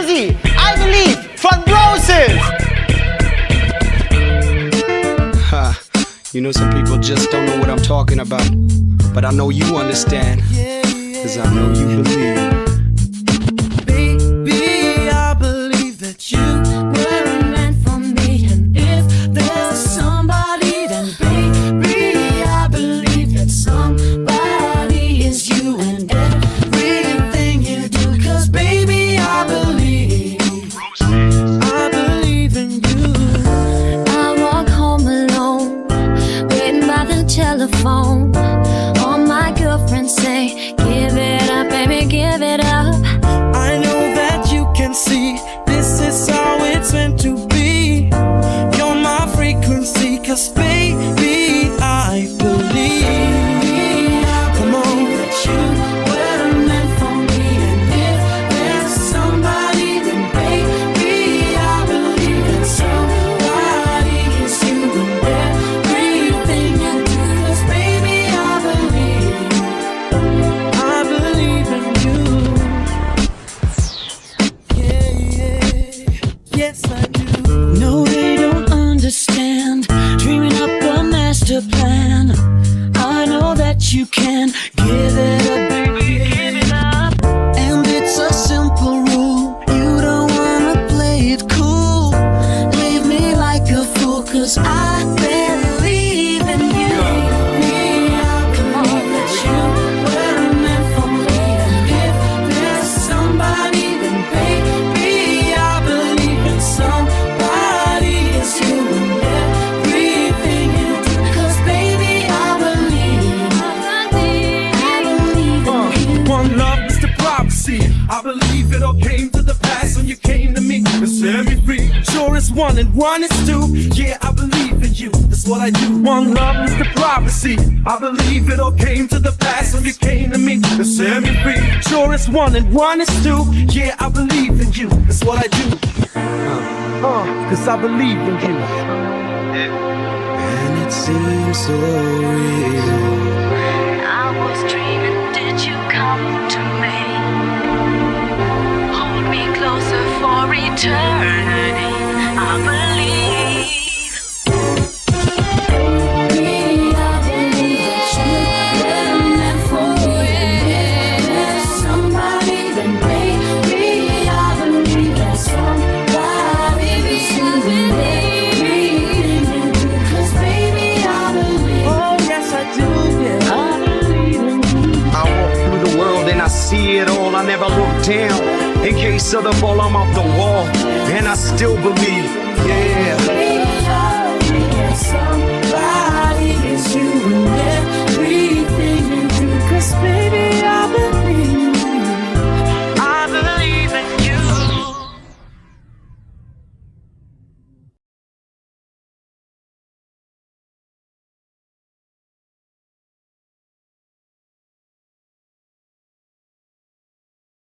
Cause I believe from brosis. Ha, you know some people just don't know what I'm talking about. But I know you understand, cause I know you believe. Baby, I believe that you were meant for me. And if there's somebody, then baby, I believe that somebody is you and everything you do. Cause baby, I believe in you. I walk home alone, waiting by the telephone. All my girlfriends say, give it up, baby, give it up. I know that you can see this is how it's meant to be. You're my frequency, cause baby, I believe. Come on, that you were meant for me. And if there's somebody, then baby, I believe that somebody is you and everything you do. Cause baby, I believe in you. Yes, I do. No, they don't understand. Dreaming up a master plan. I know that you can give it up, baby, give it up. And it's a simple rule. You don't wanna play it cool. Leave me like a fool, cause I believe in you. Come on, that you were meant for me. And if there's somebody, then baby, I believe in somebody is you and everything you do. Cause baby, I believe in you. One love is the prophecy. I believe it all came to the pass when you came to me and set me free. Sure it's one and one is two. Yeah, I believe in you. That's what I do. One love is the prophecy. I believe it all came to the pass when you came to me and set me free. Sure it's one and one is two. Yeah, I believe in you. That's what I do. Cause I believe in you. And it seems so real. I was dreaming, did you come to me? Hold me closer for eternity. I believe. Baby, I believe that you were meant for me. If there's somebody, then baby, I believe that somebody is you and everything you do. Cause baby, I believe. Oh yes, I do, yeah. I believe in you. I walk through the world and I see it all. I never look down. In case of the fall, I'm off the wall. And I still believe, yeah. Baby, I believe that somebody